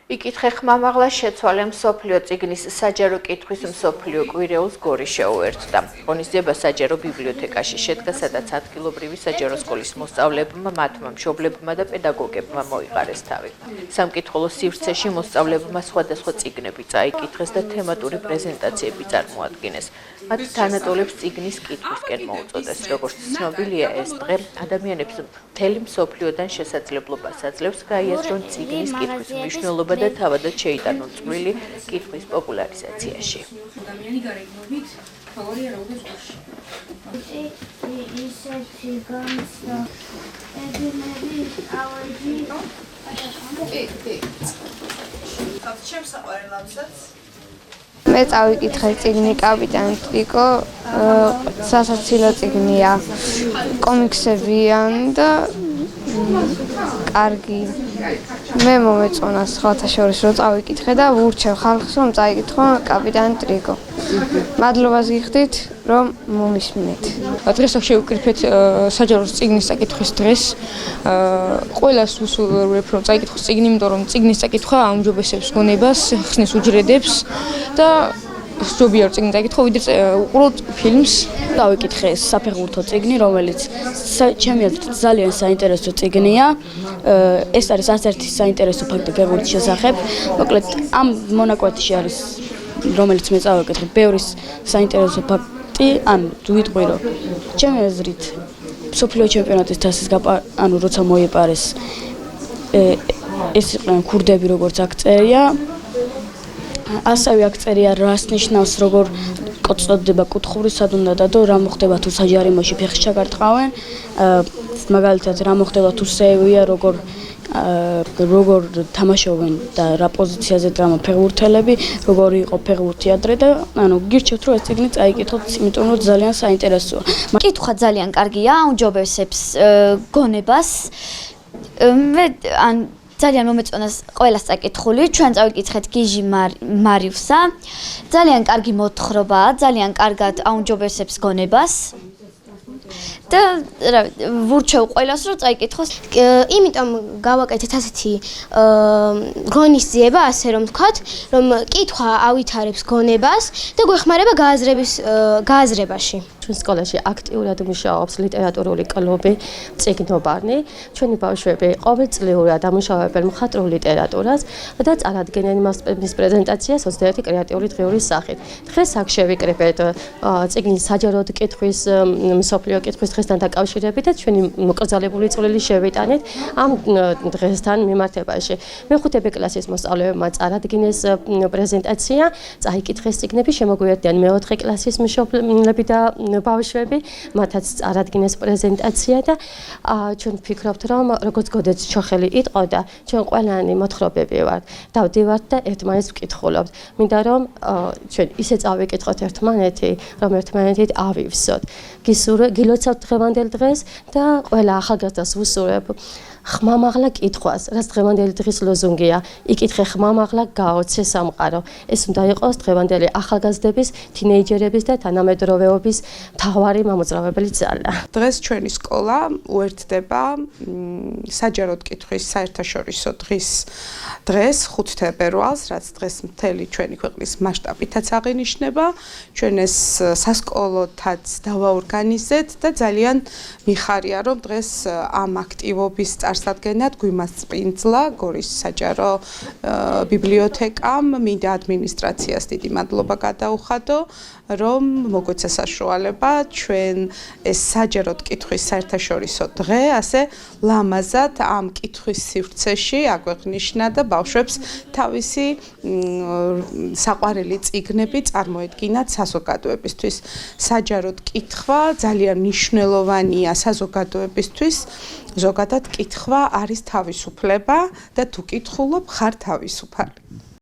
იკითხე ხმამაღლა შეცვალე მსოფლიო წიგნის საჯარო კითხვის მსოფლიო კვირეულს გორი შეუერთდა. ღონისძიება საჯარო ბიბლიოთეკაში შედგა, სადაც ადგილობრივი საჯარო სკოლის მოსწავლეებმა, მათმა მშობლებმა და პედაგოგებმა მოიყარეს თავი. სამკითხველო სივრცეში მოსწავლეებმა სხვადასხვა წიგნები წაიკითხეს და თემატური პრეზენტაციები წარმოადგინეს. მათ თანატოლებს წიგნის კითხვისკენ მოუწოდეს. როგორც ცნობილია, ეს დღე ადამიანებს მთელი მსოფლიოდან შესაძლებლობას აძლევს გაიაზრონ წიგნის კითხვის მნიშვნელობა და თავადაც შეიტანონ წვლილი კითხვის პოპულარიზაციაში. ადამიანი გარეგნობით ფავორია როგორც გულში. ისეთი განცდა ედინები ავეჯი ჩემს საყვარელავსაც მე წავიკითხე წიგნი კაპიტანი ტრიკო, სასაცილო წიგნია, კომიქსებიან და კარგი. მე მომეწონა სხვათა შორის რომ წავიკითხე და ვურჩევ ხალხს რომ წაიკითხო კაპიტანი ტრიკო. მადლობას გიხდით რომ მომისმინეთ. დღეს შევკრიფეთ საჯარო წიგნის საკითხვის დღეს. ყველას უსურვებ რომ წაიკითხოს წიგნი, იმიტომ რომ წიგნის საკითხვა აუმჯობესებს გონებას, ხსნის უჯრედებს და სჯობია რომ წიგნი წაიკითხო, ვიდრე უყუროთ ფილმს. დავიკითხე საფეხბურთო წიგნი, რომელიც ჩემი აზრით ძალიან საინტერესო წიგნია. ეს არის ერთ-ერთი საინტერესო ფაქტი ფეხბურთის შესახებ. მოკლედ ამ მონაკვეთში არის, რომელიც მე წავიკითხე, ბევრი საინტერესო ფაქტი, ვიტყვი რომ ჩემი აზრით მსოფლიო ჩემპიონატის თასის როცა მოიპარეს ეს იყვნენ ქურდები, როგორც აქ წერია. ასევე აქ წერია რას ნიშნავს როგორ წოდება კუთხური სად უნდა დადო, რა მოხდება თუ საჯარიმოში ფეხს ჩაგარტყავენ, მაგალითად რა მოხდება თუ სევია, როგორ თამაშობენ და რა პოზიციაზე დგამო ფეხბურთელები, როგორი იყო ფეხბურთი ადრე და გირჩევთ რომ ეს წიგნი წაიკითხოთ, იმიტომ რომ ძალიან საინტერესოა. კითხვა ძალიან კარგია, აუმჯობესებს გონებას. მე ძალიან მომეწონას ყველას წაკითხული, ჩვენ წავიკითხეთ გიჟი მარიუსა. ძალიან კარგი მოთხრობაა, ძალიან კარგად აუმჯობესებს გონებას. და ვურჩევ ყველას რომ წაიკითხოს. იმიტომ გავაკეთეთ ასეთი ღონისძიება, ასე რომ ვთქვათ, რომ კითხვა ავითარებს გონებას და გვეხმარება გააზრებაში. ჩვენ სკოლაში აქტიურად მუშაობს ლიტერატურული კლუბი წიგნობარნი. ჩვენი ბავშვები ყოველწლიურად ამუშავებენ მხატვრულ ლიტერატურას და წარადგენენ მის პრეზენტაციას 21 კრეატიული დღეურის სახით. დღეს აქ შევიკრიბეთ წიგნის საჯაროდ კითხვის მსოფლიო კითხვის დღესთან დაკავშირებით და ჩვენი მოკრძალებული წვლილი შევიტანეთ ამ დღესთან მიმართებაში. მეხუთე კლასის მოსწავლეებმა წარადგინეს პრეზენტაცია, წაიკითხეს წიგნები, შემოგვიერთდნენ მეოთხე კლასის მშობლები და ბავშვები, მათაც წარადგინეს პრეზენტაცია და ჩვენ ვფიქრობთ, რომ როგორც გოდეც ჩოხელი იტყოდა, ჩვენ ყველანი მოთხრობები ვართ, დავდივართ და ერთმანეთს ვკითხულობთ. მინდა რომ ჩვენ ისე წავიკითხოთ ერთმანეთი, რომ ერთმანეთით ავივსოთ. გილოცავთ დღევანდელ დღეს და ყველა ახალგაზრდას ვუსურვებ ხმამაღლა კითხვას, რაც დღევანდელი დღის ლოზუნგია. იკითხე ხმამაღლა, გაოცე სამყარო. ეს უნდა იყოს დღევანდელი ახალგაზრდების, თინეიჯერების და თანამედროვეობის მთავარი მამოძრავებელი ძალა. დღეს ჩვენი სკოლა უერთდება საჯაროდ კითხვის საერთაშორისო დღეს 5 თებერვალს, რაც დღეს მთელი ჩვენი ქვეყნის მასშტაბითაც აღინიშნება. ჩვენ ეს სასკოლოთაც დავაორგანიზეთ და ძალიან მიხარია, რომ დღეს ამ აქტივობის წარსადგენად გვიმასპინძლა გორის საჯარო ბიბლიოთეკამ, მინდა ადმინისტრაციას დიდი მადლობა გადაუხადო, რომ მოგვეცა საშუალება ჩვენ ეს საჯაროდ კითხვის საერთაშორისო დღე ასე ლამაზად ამ კითხვის სივრცეში აგვეღნიშნა და ბავშვებს თავისი საყვარელი წიგნები წარმოედგინათ საზოგადოებისთვის. საჯაროდ კითხვა ძალიან მნიშვნელოვანია საზოგადოებისთვის. ზოგადად კითხვა არის თავისუფლება და თუ კითხულობ ხარ თავისუფალი.